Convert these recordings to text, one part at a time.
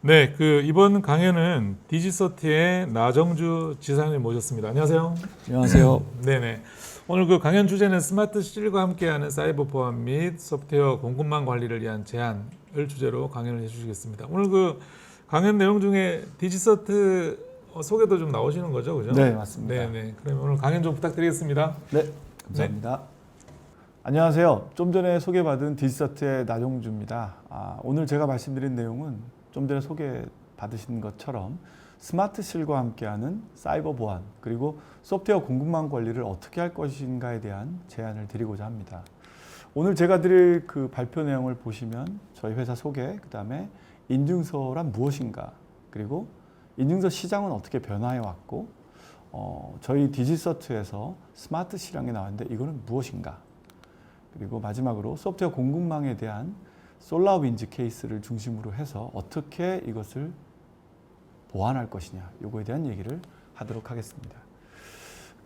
네, 이번 강연은 디지서트의 나정주 지사님 모셨습니다. 안녕하세요. 안녕하세요. 네네. 오늘 강연 주제는 스마트 실과 함께하는 사이버 보안 및 소프트웨어 공급망 관리를 위한 제안을 주제로 강연을 해주시겠습니다. 오늘 강연 내용 중에 디지서트 소개도 좀 나오시는 거죠, 그죠? 네, 맞습니다. 네네. 그러면 오늘 강연 좀 부탁드리겠습니다. 네, 감사합니다. 안녕하세요. 좀 전에 소개받은 디지서트의 나종주입니다. 오늘 제가 말씀드린 내용은 좀 전에 소개받으신 것처럼 스마트 실과 함께하는 사이버 보안 그리고 소프트웨어 공급망 관리를 어떻게 할 것인가에 대한 제안을 드리고자 합니다. 오늘 제가 드릴 발표 내용을 보시면 저희 회사 소개, 그 다음에 인증서란 무엇인가, 그리고 인증서 시장은 어떻게 변화해 왔고 저희 디지서트에서 스마트 실황이 나왔는데 이거는 무엇인가, 그리고 마지막으로 소프트웨어 공급망에 대한 솔라윈즈 케이스를 중심으로 해서 어떻게 이것을 보완할 것이냐, 이거에 대한 얘기를 하도록 하겠습니다.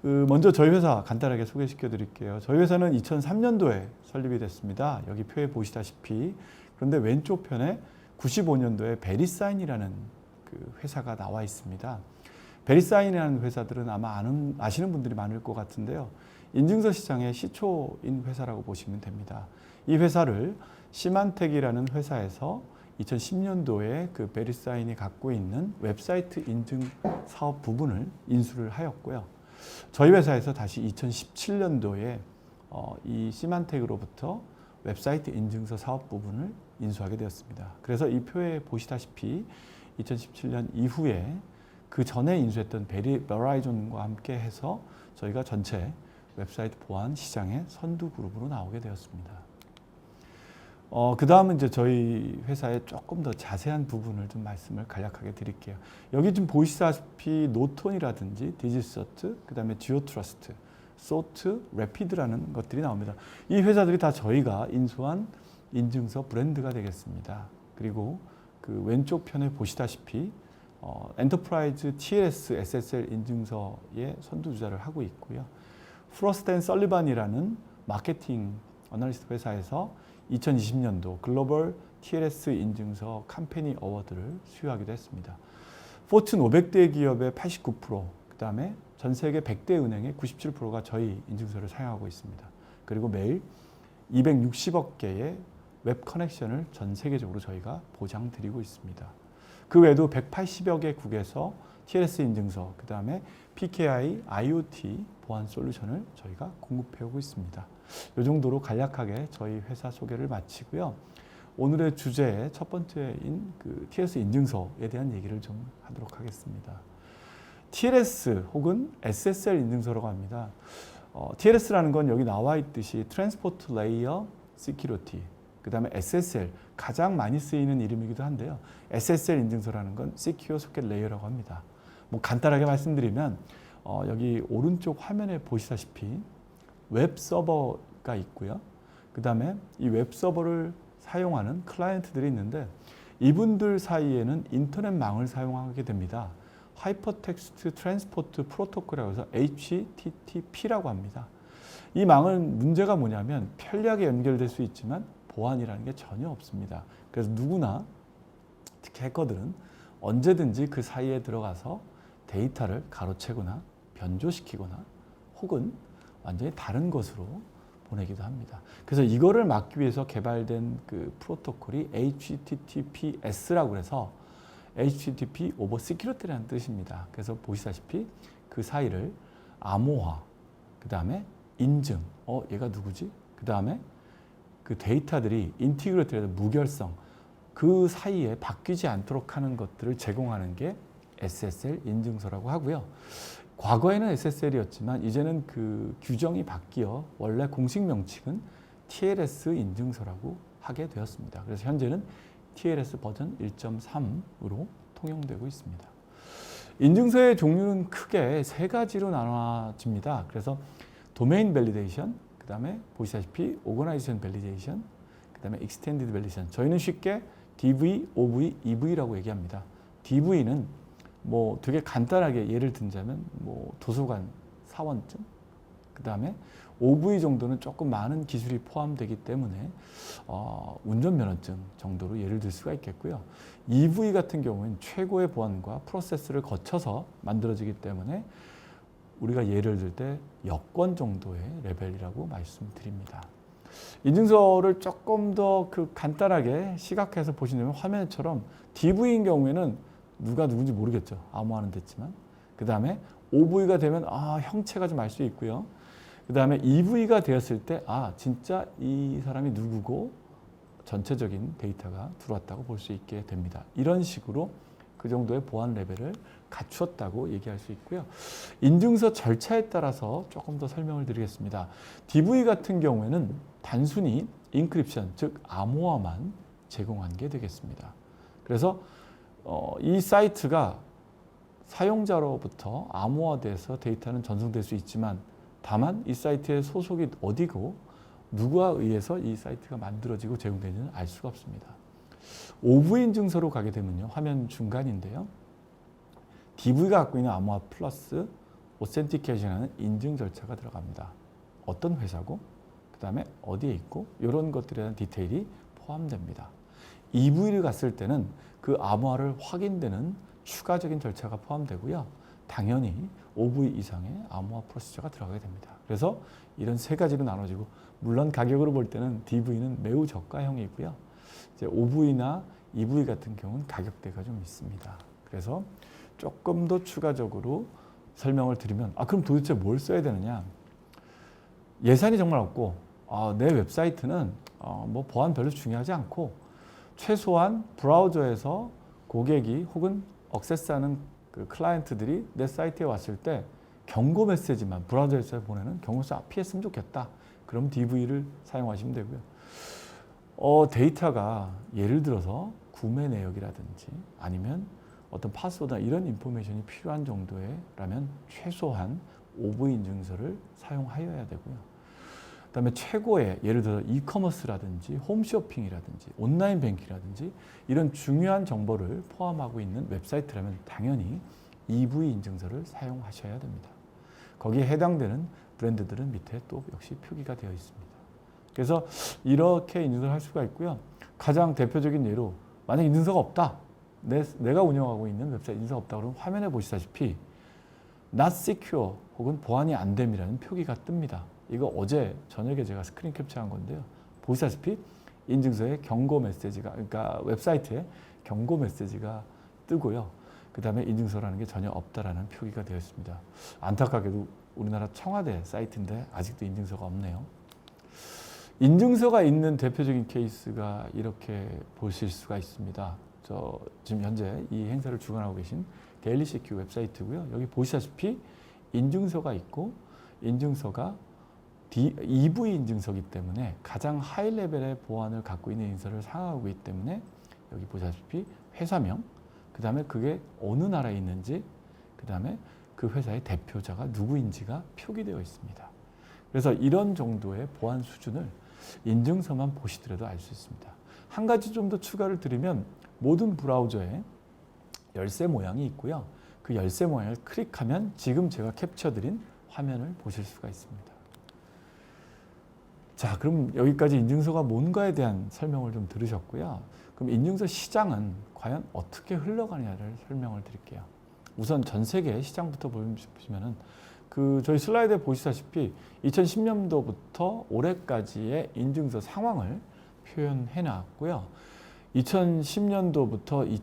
먼저 저희 회사 간단하게 소개시켜 드릴게요. 저희 회사는 2003년도에 설립이 됐습니다. 여기 표에 보시다시피. 그런데 왼쪽 편에 95년도에 베리사인이라는 회사가 나와 있습니다. 베리사인이라는 회사들은 아마 아시는 분들이 많을 것 같은데요. 인증서 시장의 시초인 회사라고 보시면 됩니다. 이 회사를 시만텍이라는 회사에서 2010년도에 베리사인이 갖고 있는 웹사이트 인증 사업 부분을 인수를 하였고요. 저희 회사에서 다시 2017년도에 이 시만텍으로부터 웹사이트 인증서 사업 부분을 인수하게 되었습니다. 그래서 이 표에 보시다시피 2017년 이후에 그 전에 인수했던 베라이존과 함께 해서 저희가 전체 웹사이트 보안 시장의 선두 그룹으로 나오게 되었습니다. 그 다음은 이제 저희 회사의 조금 더 자세한 부분을 좀 말씀을 간략하게 드릴게요. 여기 좀 보시다시피 노톤이라든지 디지서트, 그 다음에 지오트러스트, 소트, 래피드라는 것들이 나옵니다. 이 회사들이 다 저희가 인수한 인증서 브랜드가 되겠습니다. 그리고 왼쪽 편에 보시다시피 엔터프라이즈 TLS SSL 인증서의 선두주자를 하고 있고요. 프로스트 앤 설리반이라는 마케팅 어널리스트 회사에서 2020년도 글로벌 TLS 인증서 캄페니 어워드를 수여하기도 했습니다. 포춘 500대 기업의 89%, 그 다음에 전 세계 100대 은행의 97%가 저희 인증서를 사용하고 있습니다. 그리고 매일 260억 개의 웹 커넥션을 전 세계적으로 저희가 보장드리고 있습니다. 그 외에도 180여 개국에서 TLS 인증서, 그 다음에 PKI, IoT 보안 솔루션을 저희가 공급해오고 있습니다. 이 정도로 간략하게 저희 회사 소개를 마치고요. 오늘의 주제의 첫 번째인 TLS 인증서에 대한 얘기를 좀 하도록 하겠습니다. TLS 혹은 SSL 인증서라고 합니다. TLS라는 건 여기 나와 있듯이 Transport Layer Security, 그 다음에 SSL, 가장 많이 쓰이는 이름이기도 한데요. SSL 인증서라는 건 Secure Socket Layer라고 합니다. 간단하게 말씀드리면 여기 오른쪽 화면에 보시다시피 웹 서버가 있고요. 그 다음에 이 웹 서버를 사용하는 클라이언트들이 있는데 이분들 사이에는 인터넷망을 사용하게 됩니다. 하이퍼텍스트 트랜스포트 프로토콜이라고 해서 HTTP라고 합니다. 이 망은 문제가 뭐냐면 편리하게 연결될 수 있지만 보안이라는 게 전혀 없습니다. 그래서 누구나, 특히 해커들은 언제든지 그 사이에 들어가서 데이터를 가로채거나 변조시키거나 혹은 완전히 다른 것으로 보내기도 합니다. 그래서 이거를 막기 위해서 개발된 프로토콜이 HTTPS라고 해서 HTTP 오버 시큐리티라는 뜻입니다. 그래서 보시다시피 그 사이를 암호화, 그 다음에 인증, 얘가 누구지? 그 다음에 그 데이터들이 인티그리티에서 무결성, 그 사이에 바뀌지 않도록 하는 것들을 제공하는 게 SSL 인증서라고 하고요. 과거에는 SSL이었지만 이제는 규정이 바뀌어 원래 공식 명칭은 TLS 인증서라고 하게 되었습니다. 그래서 현재는 TLS 버전 1.3으로 통용되고 있습니다. 인증서의 종류는 크게 세 가지로 나눠집니다. 그래서 도메인 밸리데이션, 그 다음에 보시다시피 오거나이제이션 밸리데이션, 그 다음에 익스텐디드 밸리데이션. 저희는 쉽게 DV, OV, EV라고 얘기합니다. DV는 되게 간단하게 예를 들자면 도서관 사원증, 그 다음에 OV 정도는 조금 많은 기술이 포함되기 때문에 운전면허증 정도로 예를 들 수가 있겠고요. EV 같은 경우는 최고의 보안과 프로세스를 거쳐서 만들어지기 때문에 우리가 예를 들 때 여권 정도의 레벨이라고 말씀드립니다. 인증서를 조금 더 간단하게 시각해서 보시면 화면처럼 DV인 경우에는 누가 누군지 모르겠죠. 암호화는 됐지만. 그 다음에 OV가 되면 형체가 좀 알 수 있고요. 그 다음에 EV가 되었을 때 진짜 이 사람이 누구고 전체적인 데이터가 들어왔다고 볼 수 있게 됩니다. 이런 식으로 그 정도의 보안 레벨을 갖추었다고 얘기할 수 있고요. 인증서 절차에 따라서 조금 더 설명을 드리겠습니다. DV 같은 경우에는 단순히 인크립션, 즉 암호화만 제공한 게 되겠습니다. 그래서 이 사이트가 사용자로부터 암호화돼서 데이터는 전송될 수 있지만 다만 이 사이트의 소속이 어디고 누구에 의해서 이 사이트가 만들어지고 제공되는지는 알 수가 없습니다. OV 인증서로 가게 되면요. 화면 중간인데요. DV가 갖고 있는 암호화 플러스 오센티케이션하는 인증 절차가 들어갑니다. 어떤 회사고 그 다음에 어디에 있고 이런 것들에 대한 디테일이 포함됩니다. EV를 갔을 때는 그 암호화를 확인되는 추가적인 절차가 포함되고요. 당연히 OV 이상의 암호화 프로시저가 들어가게 됩니다. 그래서 이런 세 가지로 나눠지고 물론 가격으로 볼 때는 DV는 매우 저가형이고요. 이제 OV나 EV 같은 경우는 가격대가 좀 있습니다. 그래서 조금 더 추가적으로 설명을 드리면 그럼 도대체 뭘 써야 되느냐? 예산이 정말 없고 내 웹사이트는 뭐 보안 별로 중요하지 않고 최소한 브라우저에서 고객이 혹은 액세스하는 그 클라이언트들이 내 사이트에 왔을 때 경고 메시지만 브라우저에서 보내는 경고 메시지 피했으면 좋겠다. 그럼 DV를 사용하시면 되고요. 데이터가 예를 들어서 구매 내역이라든지 아니면 어떤 파스워드나 이런 인포메이션이 필요한 정도라면 최소한 OV 인증서를 사용하여야 되고요. 그다음에 최고의 예를 들어 이커머스라든지 홈쇼핑이라든지 온라인 뱅킹이라든지 이런 중요한 정보를 포함하고 있는 웹사이트라면 당연히 EV 인증서를 사용하셔야 됩니다. 거기에 해당되는 브랜드들은 밑에 또 역시 표기가 되어 있습니다. 그래서 이렇게 인증서를 할 수가 있고요. 가장 대표적인 예로 만약 인증서가 없다. 내가 운영하고 있는 웹사이트 인증서가 없다 그러면 화면에 보시다시피 not secure 혹은 보안이 안 됨이라는 표기가 뜹니다. 이거 어제 저녁에 제가 스크린 캡처한 건데요. 보시다시피 인증서에 경고 메시지가 그러니까 웹사이트에 경고 메시지가 뜨고요. 그 다음에 인증서라는 게 전혀 없다라는 표기가 되어 있습니다. 안타깝게도 우리나라 청와대 사이트인데 아직도 인증서가 없네요. 인증서가 있는 대표적인 케이스가 이렇게 보실 수가 있습니다. 지금 현재 이 행사를 주관하고 계신 데일리 시큐 웹사이트고요. 여기 보시다시피 인증서가 있고 인증서가 EV 인증서이기 때문에 가장 하이 레벨의 보안을 갖고 있는 인증서를 사용하고 있기 때문에 여기 보시다시피 회사명, 그 다음에 그게 어느 나라에 있는지, 그 다음에 그 회사의 대표자가 누구인지가 표기되어 있습니다. 그래서 이런 정도의 보안 수준을 인증서만 보시더라도 알 수 있습니다. 한 가지 좀 더 추가를 드리면 모든 브라우저에 열쇠 모양이 있고요. 그 열쇠 모양을 클릭하면 지금 제가 캡처드린 화면을 보실 수가 있습니다. 자, 그럼 여기까지 인증서가 뭔가에 대한 설명을 좀 들으셨고요. 그럼 인증서 시장은 과연 어떻게 흘러가느냐를 설명을 드릴게요. 우선 전 세계 시장부터 보시면은 저희 슬라이드에 보시다시피 2010년도부터 올해까지의 인증서 상황을 표현해 놨고요. 2010년도부터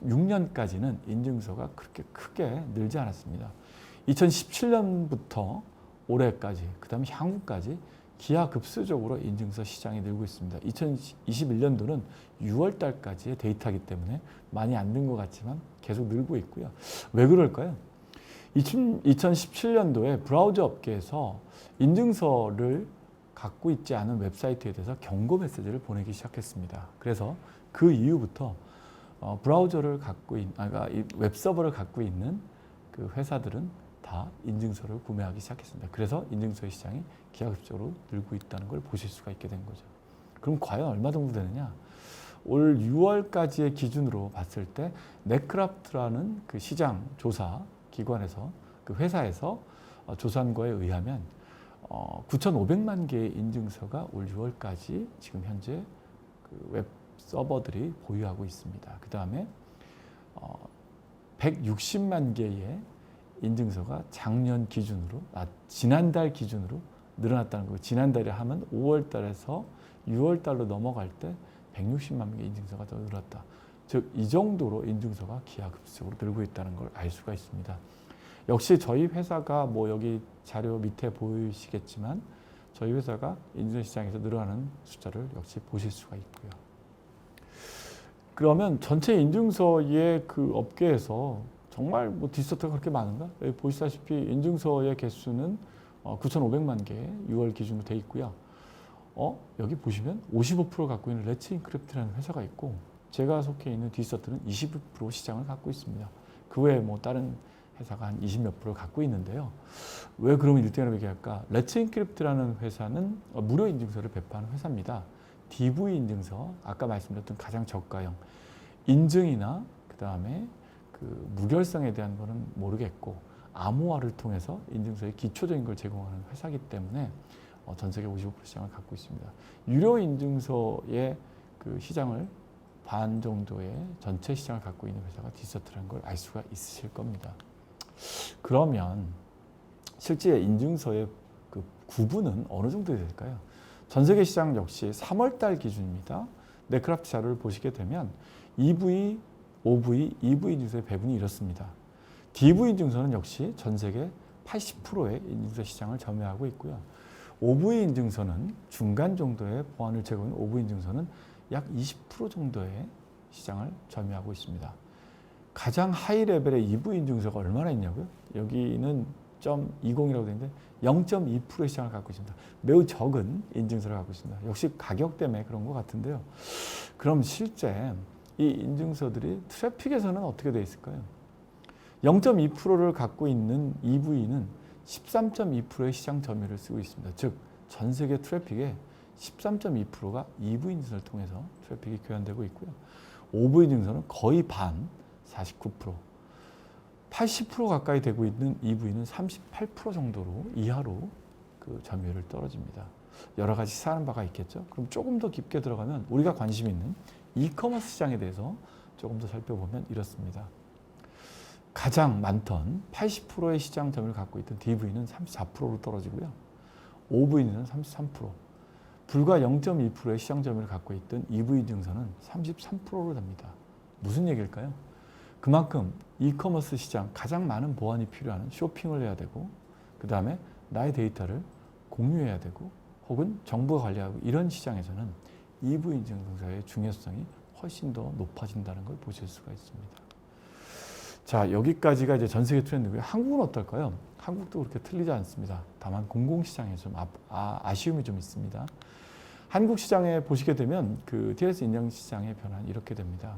2016년까지는 인증서가 그렇게 크게 늘지 않았습니다. 2017년부터 올해까지, 그 다음에 향후까지 기하급수적으로 인증서 시장이 늘고 있습니다. 2021년도는 6월 달까지의 데이터이기 때문에 많이 안 는 것 같지만 계속 늘고 있고요. 왜 그럴까요? 2017년도에 브라우저 업계에서 인증서를 갖고 있지 않은 웹사이트에 대해서 경고 메시지를 보내기 시작했습니다. 그래서 그 이후부터 브라우저를 갖고 있는, 웹서버를 갖고 있는 그 회사들은 다 인증서를 구매하기 시작했습니다. 그래서 인증서의 시장이 기하급수적으로 늘고 있다는 걸 보실 수가 있게 된 거죠. 그럼 과연 얼마 정도 되느냐? 올 6월까지의 기준으로 봤을 때 넷크라프트라는 그 시장 조사 기관에서 그 회사에서 조사한 거에 의하면 9,500만 개의 인증서가 올 6월까지 지금 현재 그 웹 서버들이 보유하고 있습니다. 그 다음에 160만 개의 인증서가 작년 기준으로, 지난달 기준으로 늘어났다는 거고, 지난달에 하면 5월 달에서 6월 달로 넘어갈 때 160만 개의 인증서가 더 늘었다. 즉, 이 정도로 인증서가 기하급수적으로 늘고 있다는 걸 알 수가 있습니다. 역시 저희 회사가 뭐 여기 자료 밑에 보이시겠지만 저희 회사가 인증서 시장에서 늘어나는 숫자를 역시 보실 수가 있고요. 그러면 전체 인증서의 그 업계에서 정말 뭐 디지털가 그렇게 많은가? 여기 보시다시피 인증서의 개수는 9,500만 개 6월 기준으로 돼 있고요. 여기 보시면 55% 갖고 있는 레츠인크립트라는 회사가 있고, 제가 속해 있는 디지털은 20% 시장을 갖고 있습니다. 그 외에 뭐 다른 회사가 한 20몇 프로 갖고 있는데요. 왜 그러면 1등이라고 얘기할까? 레츠인크립트라는 회사는 무료 인증서를 배포하는 회사입니다. DV 인증서, 아까 말씀드렸던 가장 저가형 인증이나 그 다음에 그 무결성에 대한 거는 모르겠고, 암호화를 통해서 인증서의 기초적인 걸 제공하는 회사이기 때문에 전 세계 55% 시장을 갖고 있습니다. 유료 인증서의 그 시장을 반 정도의 전체 시장을 갖고 있는 회사가 디지털이라는 걸 알 수가 있으실 겁니다. 그러면 실제 인증서의 그 구분은 어느 정도 될까요? 전 세계 시장 역시 3월 달 기준입니다. 네크라프트 자료를 보시게 되면 EV, OV, EV 인증서의 배분이 이렇습니다. DV 인증서는 역시 전 세계 80%의 인증서 시장을 점유하고 있고요. OV 인증서는 중간 정도의 보안을 제공하는 OV 인증서는 약 20% 정도의 시장을 점유하고 있습니다. 가장 하이 레벨의 EV 인증서가 얼마나 있냐고요? 여기는 0.20이라고 되어 있는데 0.2%의 시장을 갖고 있습니다. 매우 적은 인증서를 갖고 있습니다. 역시 가격 때문에 그런 것 같은데요. 그럼 실제 이 인증서들이 트래픽에서는 어떻게 되어 있을까요? 0.2%를 갖고 있는 EV는 13.2%의 시장 점유율을 쓰고 있습니다. 즉, 전 세계 트래픽의 13.2%가 EV 인증서를 통해서 트래픽이 교환되고 있고요. OV 인증서는 거의 반, 49%, 80% 가까이 되고 있는 EV는 38% 정도로 이하로 그 점유율을 떨어집니다. 여러 가지 사는 바가 있겠죠. 그럼 조금 더 깊게 들어가면 우리가 관심 있는 이커머스 시장에 대해서 조금 더 살펴보면 이렇습니다. 가장 많던 80%의 시장 점유율을 갖고 있던 DV는 34%로 떨어지고요. OV는 33%, 불과 0.2%의 시장 점유율을 갖고 있던 EV 인증서는 33%로 됩니다. 무슨 얘기일까요? 그만큼 이커머스 시장, 가장 많은 보안이 필요한 쇼핑을 해야 되고, 그 다음에 나의 데이터를 공유해야 되고, 혹은 정부가 관리하고, 이런 시장에서는 EV 인증서의 중요성이 훨씬 더 높아진다는 걸 보실 수가 있습니다. 자, 여기까지가 이제 전 세계 트렌드고요. 한국은 어떨까요? 한국도 그렇게 틀리지 않습니다. 다만 공공시장에 좀 아쉬움이 좀 있습니다. 한국 시장에 보시게 되면 그 TLS 인증 시장의 변화는 이렇게 됩니다.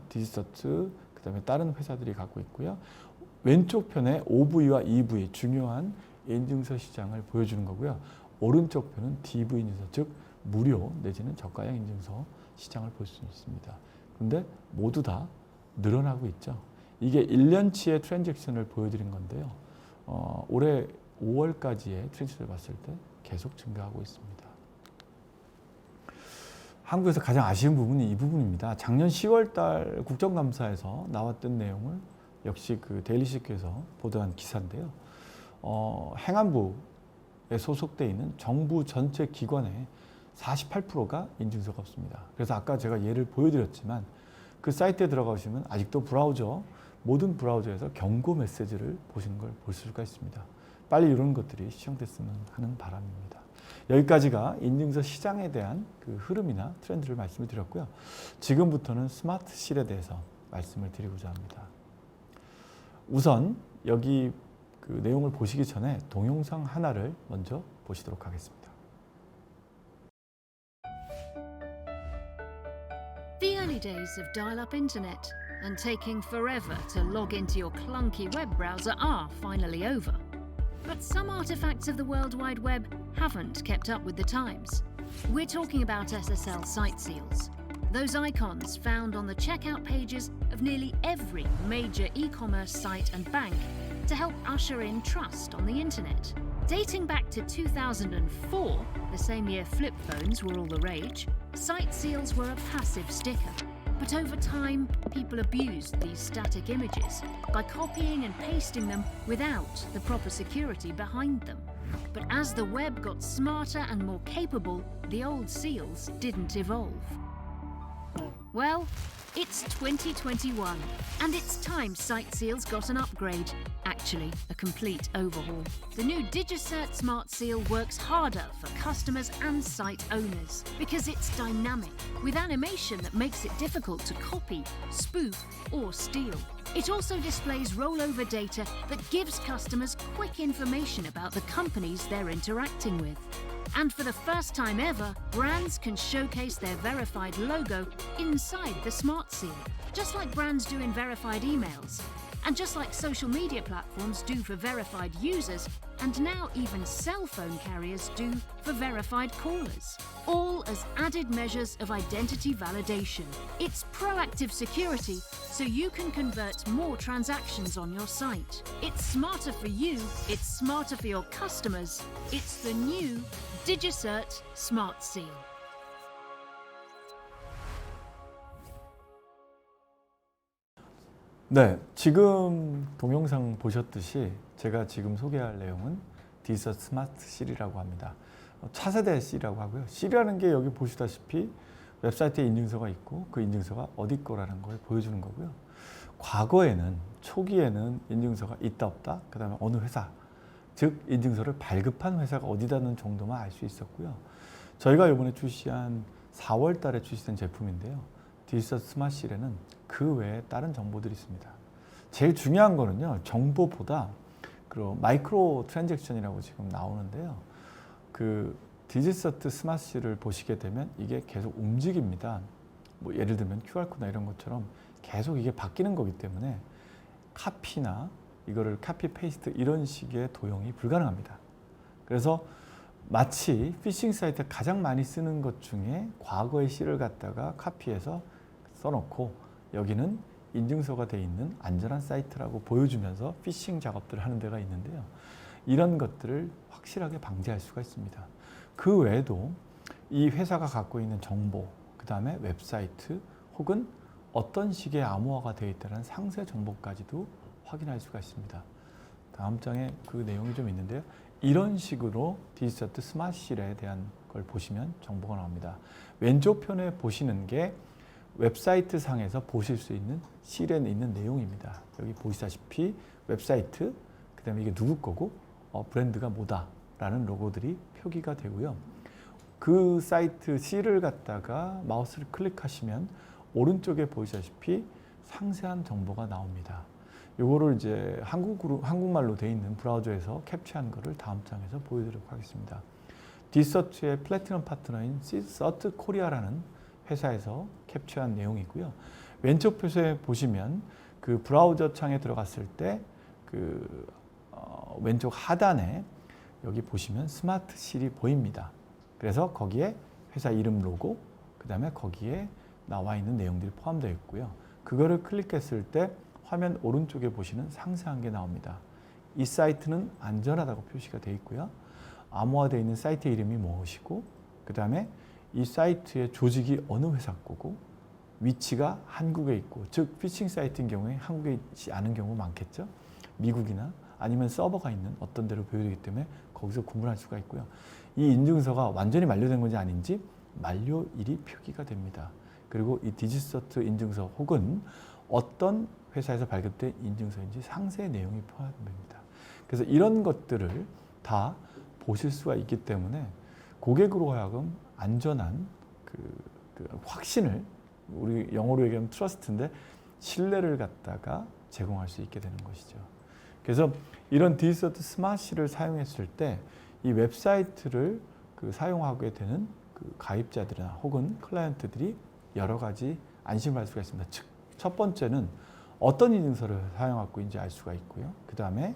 디지서트, 그 다음에 다른 회사들이 갖고 있고요. 왼쪽 편에 OV와 EV, 중요한 인증서 시장을 보여주는 거고요. 오른쪽 편은 DV 인증서, 즉 무료 내지는 저가형 인증서 시장을 볼 수 있습니다. 그런데 모두 다 늘어나고 있죠. 이게 1년치의 트랜잭션을 보여드린 건데요. 올해 5월까지의 트랜잭션을 봤을 때 계속 증가하고 있습니다. 한국에서 가장 아쉬운 부분이 이 부분입니다. 작년 10월 달 국정감사에서 나왔던 내용을 역시 그 데일리시크에서 보도한 기사인데요. 행안부에 소속되어 있는 정부 전체 기관의 48%가 인증서가 없습니다. 그래서 아까 제가 예를 보여드렸지만 그 사이트에 들어가시면 아직도 모든 브라우저에서 경고 메시지를 보시는 걸 볼 수가 있습니다. 빨리 이런 것들이 시정됐으면 하는 바람입니다. 여기까지가 인증서 시장에 대한 그 흐름이나 트렌드를 말씀을 드렸고요. 지금부터는 스마트실에 대해서 말씀을 드리고자 합니다. 우선 여기 그 내용을 보시기 전에 동영상 하나를 먼저 보시도록 하겠습니다. The early days of dial-up internet and taking forever to log into your clunky web browser are finally over. But some artifacts of the World Wide Web haven't kept up with the times. We're talking about SSL site seals. Those icons found on the checkout pages of nearly every major e-commerce site and bank to help usher in trust on the internet. Dating back to 2004, the same year flip phones were all the rage, site seals were a passive sticker. But over time, people abused these static images by copying and pasting them without the proper security behind them. But as the web got smarter and more capable, the old seals didn't evolve. Well, it's 2021, and it's time site seals got an upgrade. Actually, a complete overhaul. The new DigiCert Smart Seal works harder for customers and site owners because it's dynamic, with animation that makes it difficult to copy, spoof, or steal. It also displays rollover data that gives customers quick information about the companies they're interacting with. And for the first time ever, brands can showcase their verified logo inside the Smart Seal, just like brands do in verified emails, and just like social media platforms do for verified users, and now even cell phone carriers do for verified callers, all as added measures of identity validation. It's proactive security, so you can convert more transactions on your site. It's smarter for you, it's smarter for your customers, it's the new DigiCert Smart Seal. 네, 지금 동영상 보셨듯이 제가 지금 소개할 내용은 디지서트 스마트 실이라고 합니다. 차세대 실이라고 하고요. 실이라는 게 여기 보시다시피 웹사이트에 인증서가 있고 그 인증서가 어디 거라는 걸 보여주는 거고요. 과거에는 초기에는 인증서가 있다 없다, 그 다음에 어느 회사, 즉 인증서를 발급한 회사가 어디다는 정도만 알 수 있었고요. 저희가 이번에 출시한 4월 달에 출시된 제품인데요. 디지서트 스마트 실에는 그 외에 다른 정보들이 있습니다. 제일 중요한 거는요, 정보보다 그 마이크로 트랜잭션이라고 지금 나오는데요. 그 디지서트 스마트 실을 보시게 되면 이게 계속 움직입니다. 뭐 예를 들면 QR코드나 이런 것처럼 계속 이게 바뀌는 거기 때문에 카피나 이거를 카피 페이스트 이런 식의 도용이 불가능합니다. 그래서 마치 피싱 사이트에 가장 많이 쓰는 것 중에 과거의 실을 갖다가 카피해서 써놓고 여기는 인증서가 돼 있는 안전한 사이트라고 보여주면서 피싱 작업들을 하는 데가 있는데요. 이런 것들을 확실하게 방지할 수가 있습니다. 그 외에도 이 회사가 갖고 있는 정보, 그 다음에 웹사이트 혹은 어떤 식의 암호화가 되어 있다는 상세 정보까지도 확인할 수가 있습니다. 다음 장에 그 내용이 좀 있는데요. 이런 식으로 디지서트 스마트 실에 대한 걸 보시면 정보가 나옵니다. 왼쪽 편에 보시는 게 웹사이트 상에서 보실 수 있는 실에 있는 내용입니다. 여기 보시다시피 웹사이트, 그 다음에 이게 누구 거고 브랜드가 뭐다라는 로고들이 표기가 되고요. 그 사이트 실을 갖다가 마우스를 클릭하시면 오른쪽에 보시다시피 상세한 정보가 나옵니다. 요거를 이제 한국말로 되어 있는 브라우저에서 캡처한 거를 다음 장에서 보여드리도록 하겠습니다. 디서트의 플래티넘 파트너인 서트 코리아라는 회사에서 캡처한 내용이고요. 왼쪽 표시에 보시면 그 브라우저 창에 들어갔을 때 그 왼쪽 하단에 여기 보시면 스마트 실이 보입니다. 그래서 거기에 회사 이름 로고, 그 다음에 거기에 나와 있는 내용들이 포함되어 있고요. 그거를 클릭했을 때 화면 오른쪽에 보시는 상세한 게 나옵니다. 이 사이트는 안전하다고 표시가 되어 있고요. 암호화되어 있는 사이트 이름이 무엇이고, 그 다음에 이 사이트의 조직이 어느 회사 거고, 위치가 한국에 있고, 즉 피싱 사이트인 경우에 한국에 있지 않은 경우 많겠죠. 미국이나 아니면 서버가 있는 어떤 데로 보여지기 때문에 거기서 구분할 수가 있고요. 이 인증서가 완전히 만료된 건지 아닌지 만료일이 표기가 됩니다. 그리고 이 디지서트 인증서 혹은 어떤 회사에서 발급된 인증서인지 상세 내용이 포함됩니다. 그래서 이런 것들을 다 보실 수가 있기 때문에 고객으로 하여금 안전한 그 확신을, 우리 영어로 얘기하면 트러스트인데 신뢰를 갖다가 제공할 수 있게 되는 것이죠. 그래서 이런 디지서트 스마트 실을 사용했을 때 이 웹사이트를 사용하게 되는 그 가입자들이나 혹은 클라이언트들이 여러 가지 안심을 할 수가 있습니다. 즉, 첫 번째는 어떤 인증서를 사용하고 있는지 알 수가 있고요. 그 다음에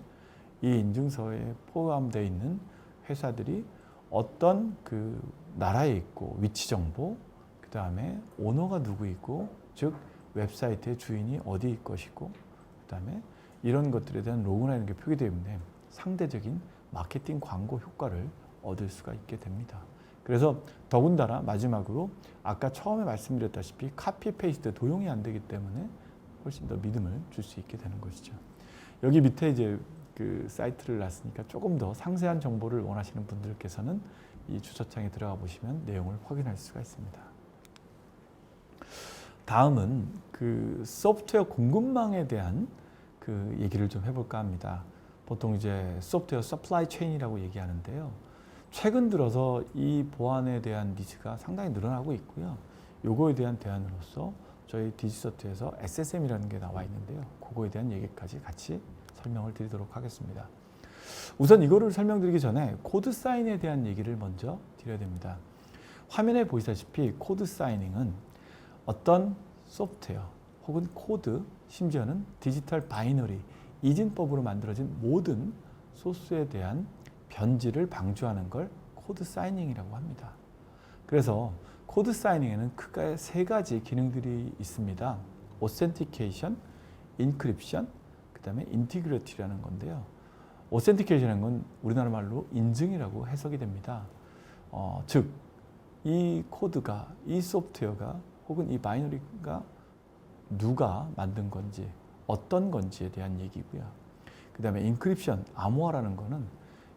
이 인증서에 포함되어 있는 회사들이 어떤 그 나라에 있고 위치 정보, 그 다음에 오너가 누구 있고, 즉 웹사이트의 주인이 어디일 것이고, 그 다음에 이런 것들에 대한 로고라는 게 표기되어 있는데 상대적인 마케팅 광고 효과를 얻을 수가 있게 됩니다. 그래서 더군다나 마지막으로 아까 처음에 말씀드렸다시피 카피 페이스트 도용이 안 되기 때문에 훨씬 더 믿음을 줄 수 있게 되는 것이죠. 여기 밑에 이제 그 사이트를 놨으니까 조금 더 상세한 정보를 원하시는 분들께서는 이 주소창에 들어가 보시면 내용을 확인할 수가 있습니다. 다음은 그 소프트웨어 공급망에 대한 그 얘기를 좀 해볼까 합니다. 보통 이제 소프트웨어 서플라이 체인이라고 얘기하는데요. 최근 들어서 이 보안에 대한 니즈가 상당히 늘어나고 있고요. 요거에 대한 대안으로서 저희 디지서트에서 SSM이라는 게 나와 있는데요. 그거에 대한 얘기까지 같이 설명을 드리도록 하겠습니다. 우선 이거를 설명드리기 전에 코드 사인에 대한 얘기를 먼저 드려야 됩니다. 화면에 보시다시피 코드 사이닝은 어떤 소프트웨어 혹은 코드, 심지어는 디지털 바이너리, 이진법으로 만들어진 모든 소스에 대한 변질을 방지하는 걸 코드 사이닝이라고 합니다. 그래서 코드 사이닝에는 크게 세 가지 기능들이 있습니다. 오센티케이션, 인크립션, 그 다음에 인티그리티라는 건데요. 오센티케이션은 건 우리나라 말로 인증이라고 해석이 됩니다. 즉, 이 코드가, 이 소프트웨어가 혹은 이 바이너리가 누가 만든 건지, 어떤 건지에 대한 얘기고요. 그 다음에 인크립션, 암호화라는 거는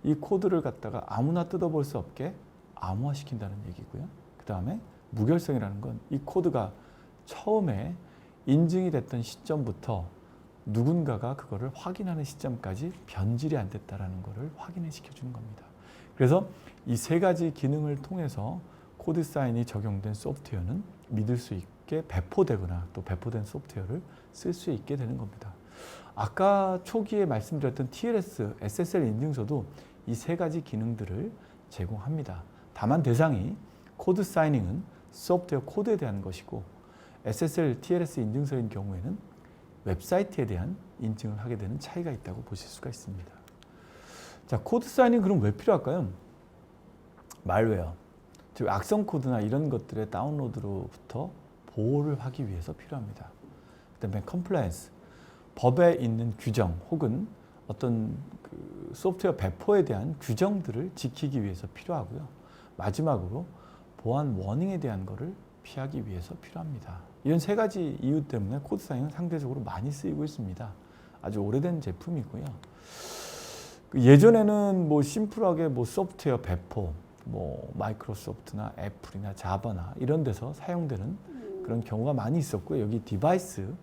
이 코드를 갖다가 아무나 뜯어볼 수 없게 암호화시킨다는 얘기고요. 그 다음에 무결성이라는 건 이 코드가 처음에 인증이 됐던 시점부터 누군가가 그거를 확인하는 시점까지 변질이 안 됐다는 것을 확인해 시켜주는 겁니다. 그래서 이 세 가지 기능을 통해서 코드 사인이 적용된 소프트웨어는 믿을 수 있게 배포되거나 또 배포된 소프트웨어를 쓸 수 있게 되는 겁니다. 아까 초기에 말씀드렸던 TLS, SSL 인증서도 이 세 가지 기능들을 제공합니다. 다만 대상이 코드 사이닝은 소프트웨어 코드에 대한 것이고 SSL, TLS 인증서인 경우에는 웹사이트에 대한 인증을 하게 되는 차이가 있다고 보실 수가 있습니다. 자, 코드 사이닝 그럼 왜 필요할까요? 말웨어, 즉 악성 코드나 이런 것들의 다운로드로부터 보호를 하기 위해서 필요합니다. 그 다음에 컴플라이언스, 법에 있는 규정 혹은 어떤 그 소프트웨어 배포에 대한 규정들을 지키기 위해서 필요하고요. 마지막으로 보안 워닝에 대한 것을 피하기 위해서 필요합니다. 이런 세 가지 이유 때문에 코드 사이닝은 상대적으로 많이 쓰이고 있습니다. 아주 오래된 제품이고요. 예전에는 뭐 심플하게 뭐 소프트웨어 배포, 뭐 마이크로소프트나 애플이나 자바나 이런 데서 사용되는 그런 경우가 많이 있었고요. 여기 디바이스,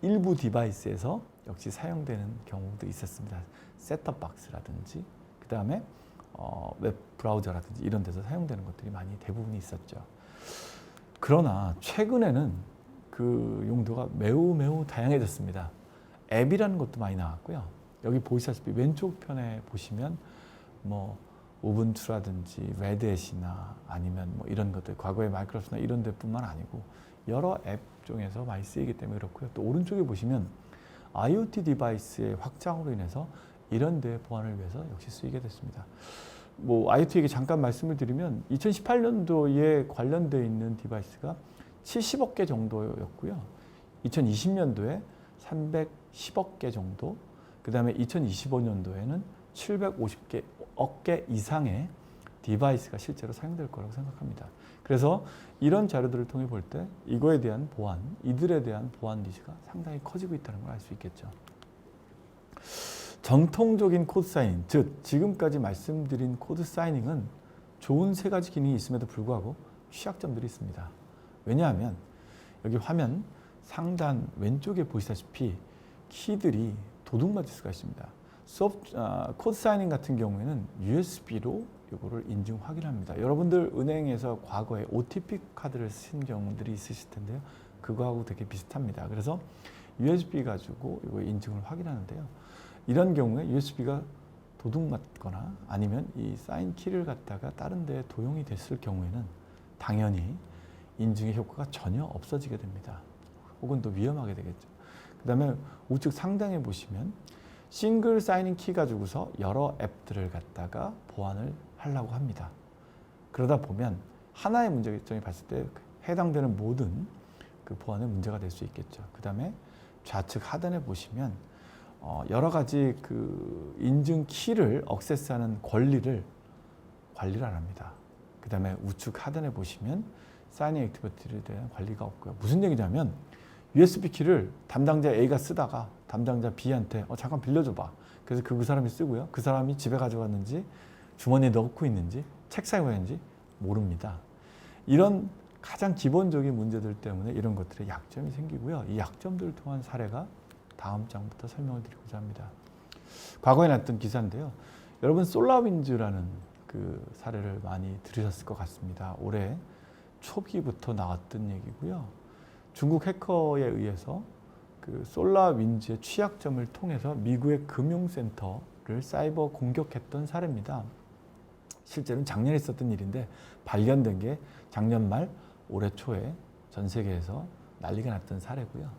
일부 디바이스에서 역시 사용되는 경우도 있었습니다. 셋톱 박스라든지 그 다음에 웹 브라우저라든지 이런 데서 사용되는 것들이 많이 대부분 있었죠. 그러나 최근에는 그 용도가 매우 다양해졌습니다. 앱이라는 것도 많이 나왔고요. 여기 보시다시피 왼쪽 편에 보시면 뭐 우분투라든지 레드햇이나 아니면 뭐 이런 것들, 과거의 마이크로소프트나 이런 데뿐만 아니고 여러 앱 중에서 많이 쓰이기 때문에 그렇고요. 또 오른쪽에 보시면 IoT 디바이스의 확장으로 인해서 이런 데 보안을 위해서 역시 쓰이게 됐습니다. 뭐 IoT 얘기 잠깐 말씀을 드리면 2018년도에 관련되어 있는 디바이스가 70억 개 정도였고요. 2020년도에 310억 개 정도, 그 다음에 2025년도에는 750억 개 이상의 디바이스가 실제로 사용될 거라고 생각합니다. 그래서 이런 자료들을 통해 볼 때 이거에 대한 보안, 이들에 대한 보안 니즈가 상당히 커지고 있다는 걸 알 수 있겠죠. 정통적인 코드 사이닝, 즉 지금까지 말씀드린 코드 사이닝은 좋은 세 가지 기능이 있음에도 불구하고 취약점들이 있습니다. 왜냐하면 여기 화면 상단 왼쪽에 보시다시피 키들이 도둑맞을 수가 있습니다. 코드 사이닝 같은 경우에는 USB로 이거를 인증 확인합니다. 여러분들 은행에서 과거에 OTP 카드를 쓰신 경우들이 있으실 텐데요. 그거하고 되게 비슷합니다. 그래서 USB 가지고 이거 인증을 확인하는데요. 이런 경우에 USB가 도둑맞거나 아니면 이 사인 키를 갖다가 다른 데에 도용이 됐을 경우에는 당연히 인증의 효과가 전혀 없어지게 됩니다. 혹은 또 위험하게 되겠죠. 그 다음에 우측 상단에 보시면 싱글 사이닝 키 가지고서 여러 앱들을 갖다가 보안을 하려고 합니다. 그러다 보면 하나의 문제점이 봤을 때 해당되는 모든 그 보안에 문제가 될 수 있겠죠. 그 다음에 좌측 하단에 보시면 여러 가지 그 인증 키를 액세스하는 관리를 안 합니다. 그 다음에 우측 하단에 보시면 사이닝 액티비티에 대한 관리가 없고요. 무슨 얘기냐면 USB 키를 담당자 A가 쓰다가 담당자 B한테 잠깐 빌려줘봐. 그래서 그 사람이 쓰고요. 그 사람이 집에 가져갔는지 주머니에 넣고 있는지 책상에 있는지 모릅니다. 이런 가장 기본적인 문제들 때문에 이런 것들에 약점이 생기고요. 이 약점들을 통한 사례가 다음 장부터 설명을 드리고자 합니다. 과거에 났던 기사인데요. 여러분 솔라윈즈라는 그 사례를 많이 들으셨을 것 같습니다. 올해 초기부터 나왔던 얘기고요. 중국 해커에 의해서 그 솔라윈즈의 취약점을 통해서 미국의 금융센터를 사이버 공격했던 사례입니다. 실제로는 작년에 있었던 일인데 발견된 게 작년 말 올해 초에 전 세계에서 난리가 났던 사례고요.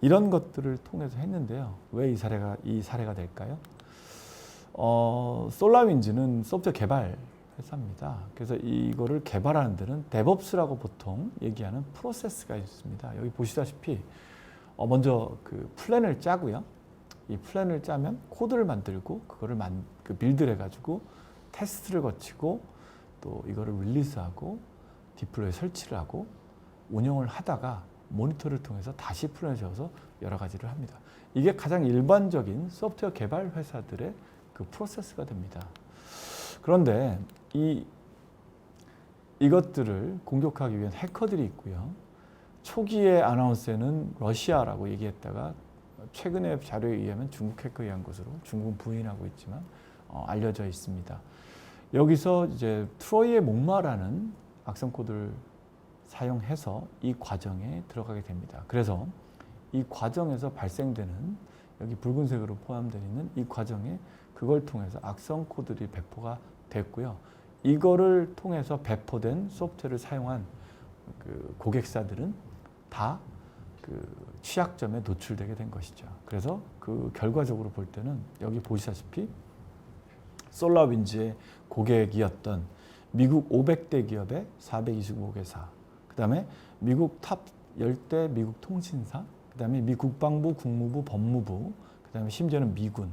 이런 것들을 통해서 했는데요. 왜 이 사례가 될까요? 솔라윈즈는 소프트웨어 개발 회사입니다. 그래서 이거를 개발하는 데는 데브옵스라고 보통 얘기하는 프로세스가 있습니다. 여기 보시다시피 먼저 그 플랜을 짜고요. 이 플랜을 짜면 코드를 만들고 그거를 빌드를 해가지고 테스트를 거치고 또 이거를 릴리스하고 디플로이 설치를 하고 운영을 하다가 모니터를 통해서 다시 플랜을 세워서 여러 가지를 합니다. 이게 가장 일반적인 소프트웨어 개발 회사들의 그 프로세스가 됩니다. 그런데 이것들을 공격하기 위한 해커들이 있고요. 초기의 아나운스에는 러시아라고 얘기했다가 최근의 자료에 의하면 중국 해커에 의한 것으로 중국은 부인하고 있지만 알려져 있습니다. 여기서 이제 트로이의 목마라는 악성 코드를 사용해서 이 과정에 들어가게 됩니다. 그래서 이 과정에서 발생되는 여기 붉은색으로 포함되어 있는 이 과정에 그걸 통해서 악성 코드들이 배포가 됐고요. 이거를 통해서 배포된 소프트웨어를 사용한 그 고객사들은 다 그 취약점에 노출되게 된 것이죠. 그래서 그 결과적으로 볼 때는 여기 보시다시피 솔라윈즈의 고객이었던 미국 500대 기업의 425개사, 그 다음에 미국 탑 10대 미국 통신사, 그 다음에 미 국방부, 국무부, 법무부, 그 다음에 심지어는 미군,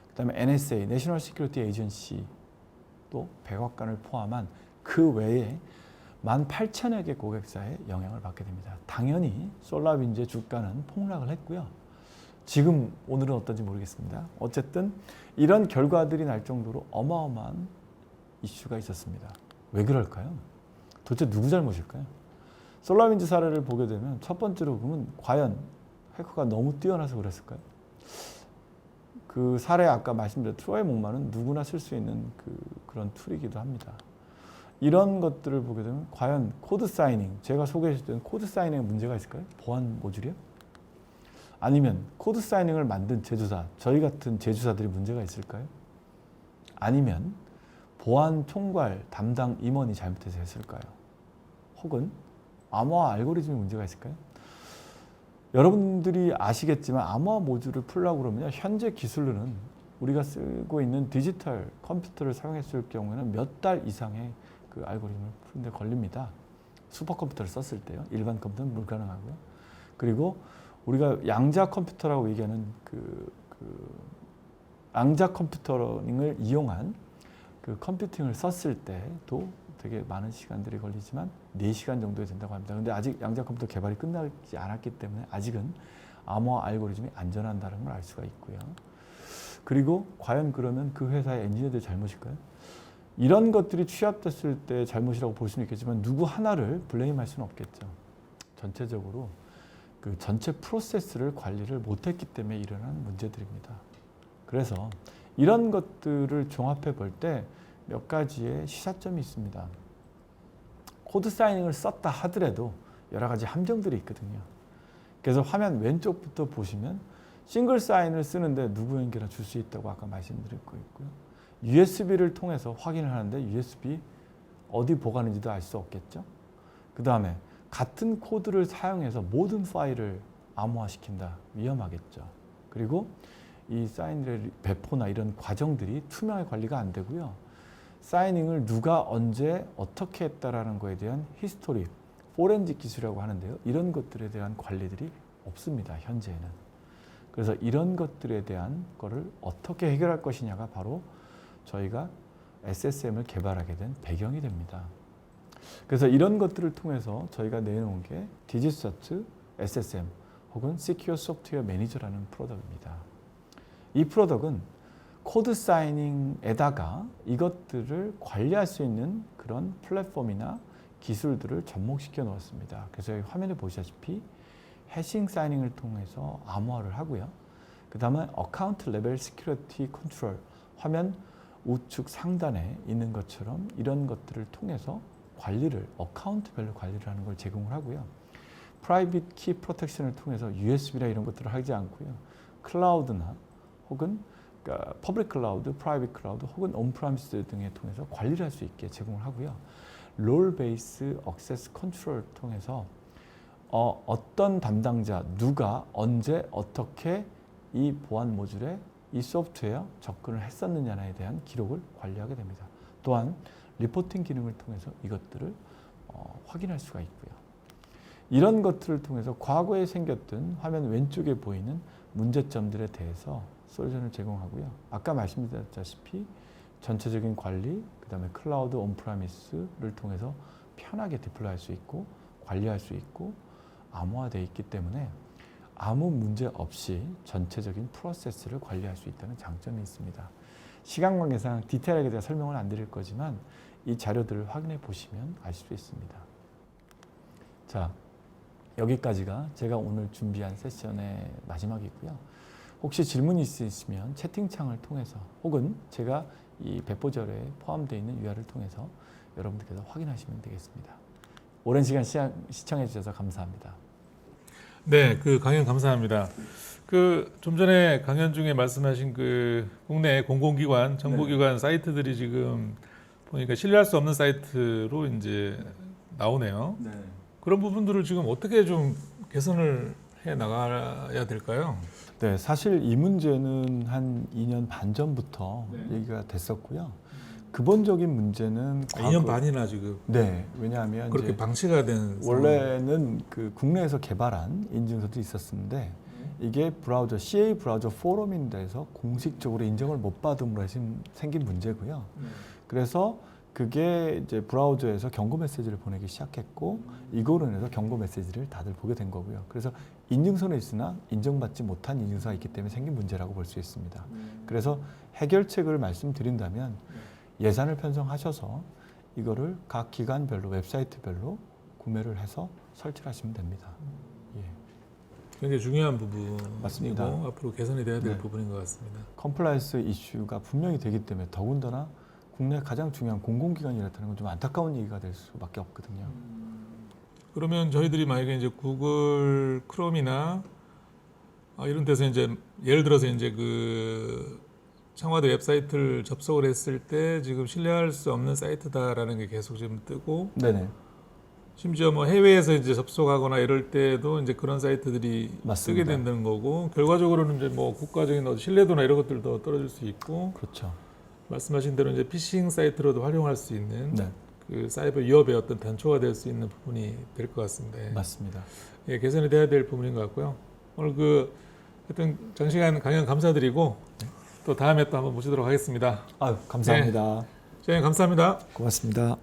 그 다음에 NSA, 내셔널 시큐리티 에이전시 또 백악관을 포함한 그 외에 18,000여 개 고객사의 영향을 받게 됩니다. 당연히 솔라윈즈의 주가는 폭락을 했고요. 지금 오늘은 어떤지 모르겠습니다. 어쨌든 이런 결과들이 날 정도로 어마어마한 이슈가 있었습니다. 왜 그럴까요? 도대체 누구 잘못일까요? 솔라윈즈 사례를 보게 되면 첫 번째로 보면 과연 해커가 너무 뛰어나서 그랬을까요? 그 사례 아까 말씀드린 트로이 목마는 누구나 쓸 수 있는 그런 툴이기도 합니다. 이런 것들을 보게 되면 과연 코드 사이닝, 제가 소개해드린 코드 사이닝에 문제가 있을까요? 보안 모듈이요? 아니면 코드 사이닝을 만든 제조사, 저희 같은 제조사들이 문제가 있을까요? 아니면 보안 총괄 담당 임원이 잘못해서 했을까요? 혹은 암호화 알고리즘에 문제가 있을까요? 여러분들이 아시겠지만 암호화 모듈을 풀려고 그러면 현재 기술로는 우리가 쓰고 있는 디지털 컴퓨터를 사용했을 경우에는 몇 달 이상의 그 알고리즘을 푸는데 걸립니다. 슈퍼컴퓨터를 썼을 때요. 일반 컴퓨터는 불가능하고요. 그리고 우리가 양자 컴퓨터라고 얘기하는 양자 컴퓨터링을 이용한 그 컴퓨팅을 썼을 때도 되게 많은 시간들이 걸리지만 4시간 정도 된다고 합니다. 그런데 아직 양자 컴퓨터 개발이 끝나지 않았기 때문에 아직은 암호화 알고리즘이 안전한다는 걸 알 수가 있고요. 그리고 과연 그러면 그 회사의 엔지니어들의 잘못일까요? 이런 것들이 취합됐을 때 잘못이라고 볼 수는 있겠지만 누구 하나를 블레임할 수는 없겠죠. 전체적으로 그 전체 프로세스를 관리를 못했기 때문에 일어난 문제들입니다. 그래서 이런 것들을 종합해 볼 때 몇 가지의 시사점이 있습니다. 코드 사이닝을 썼다 하더라도 여러 가지 함정들이 있거든요. 그래서 화면 왼쪽부터 보시면 싱글 사인을 쓰는데 누구에게나 줄 수 있다고 아까 말씀드릴 거 있고요. USB를 통해서 확인을 하는데 USB 어디 보관인지도 알 수 없겠죠. 그 다음에 같은 코드를 사용해서 모든 파일을 암호화시킨다. 위험하겠죠. 그리고 이 사인의 배포나 이런 과정들이 투명하게 관리가 안 되고요. 사이닝을 누가 언제 어떻게 했다라는 거에 대한 히스토리, 포렌식 기술이라고 하는데요. 이런 것들에 대한 관리들이 없습니다. 현재는. 그래서 이런 것들에 대한 거를 어떻게 해결할 것이냐가 바로 저희가 SSM을 개발하게 된 배경이 됩니다. 그래서 이런 것들을 통해서 저희가 내놓은 게 디지서트 SSM 혹은 Secure Software Manager라는 프로덕트입니다. 이 프로덕트는 코드 사이닝에다가 이것들을 관리할 수 있는 그런 플랫폼이나 기술들을 접목시켜 놓았습니다. 그래서 여기 화면에 보시다시피 해싱 사이닝을 통해서 암호화를 하고요. 그 다음에 어카운트 레벨 시큐리티 컨트롤, 화면 우측 상단에 있는 것처럼 이런 것들을 통해서 관리를, 어카운트별로 관리를 하는 걸 제공을 하고요. 프라이빗 키 프로텍션을 통해서 USB나 이런 것들을 하지 않고요. 클라우드나 혹은 그러니까 퍼블릭 클라우드, 프라이빗 클라우드 혹은 온프라미스 등에 통해서 관리를 할 수 있게 제공을 하고요. 롤 베이스 액세스 컨트롤을 통해서 어떤 담당자, 누가 언제 어떻게 이 보안 모듈에 이 소프트웨어 접근을 했었느냐에 대한 기록을 관리하게 됩니다. 또한 리포팅 기능을 통해서 이것들을 확인할 수가 있고요. 이런 것들을 통해서 과거에 생겼던 화면 왼쪽에 보이는 문제점들에 대해서 솔루션을 제공하고요. 아까 말씀드렸다시피 전체적인 관리, 그 다음에 클라우드 온프라미스를 통해서 편하게 디플로이할 수 있고 관리할 수 있고 암호화되어 있기 때문에 아무 문제 없이 전체적인 프로세스를 관리할 수 있다는 장점이 있습니다. 시간 관계상 디테일하게 제가 설명을 안 드릴 거지만 이 자료들을 확인해 보시면 알 수 있습니다. 자, 여기까지가 제가 오늘 준비한 세션의 마지막이고요. 혹시 질문이 있으시면 채팅창을 통해서 혹은 제가 이 배포절에 포함되어 있는 URL을 통해서 여러분들께서 확인하시면 되겠습니다. 오랜 시간 시청해 주셔서 감사합니다. 네, 그 강연 감사합니다. 그 좀 전에 강연 중에 말씀하신 그 국내 공공기관, 정보기관 사이트들이 지금 보니까 신뢰할 수 없는 사이트로 이제 나오네요. 네. 그런 부분들을 지금 어떻게 좀 개선을 해 나가야 될까요? 네, 사실 이 문제는 한 2년 반 전부터 얘기가 됐었고요. 근본적인 문제는 2년 반이나 지금 네, 왜냐하면 그렇게 이제 방치가 된 원래는 그 국내에서 개발한 인증서도 있었는데 이게 브라우저 CA 브라우저 포럼인데서 공식적으로 인정을 못 받음으로 해서 생긴 문제고요. 그래서 그게 이제 브라우저에서 경고 메시지를 보내기 시작했고 이거로 인해서 경고 메시지를 다들 보게 된 거고요. 그래서 인증서는 있으나 인정받지 못한 인증서가 있기 때문에 생긴 문제라고 볼 수 있습니다. 그래서 해결책을 말씀드린다면 예산을 편성하셔서 이거를 각 기관별로 웹사이트별로 구매를 해서 설치를 하시면 됩니다. 예. 굉장히 중요한 부분이고 맞습니다. 앞으로 개선이 돼야 될 네. 부분인 것 같습니다. 컴플라이언스 이슈가 분명히 되기 때문에 더군다나 국내 가장 중요한 공공기관이라는 건 좀 안타까운 얘기가 될 수밖에 없거든요. 그러면 저희들이 만약에 이제 구글 크롬이나 이런 데서 이제 예를 들어서 이제 그 청와대 웹사이트를 접속을 했을 때 지금 신뢰할 수 없는 사이트다라는 게 계속 지금 뜨고 네네. 심지어 뭐 해외에서 이제 접속하거나 이럴 때도 이제 그런 사이트들이 맞습니다. 뜨게 된다는 거고 결과적으로는 이제 뭐 국가적인 신뢰도나 이런 것들도 떨어질 수 있고 그렇죠. 말씀하신 대로 이제 피싱 사이트로도 활용할 수 있는 네. 그 사이버 위협의 어떤 단초가 될 수 있는 부분이 될 것 같습니다. 예. 맞습니다. 예, 개선이 돼야 될 부분인 것 같고요. 오늘 그 하여튼 장시간 강연 감사드리고 또 다음에 또 한번 모시도록 하겠습니다. 아유, 감사합니다. 네, 감사합니다. 고맙습니다.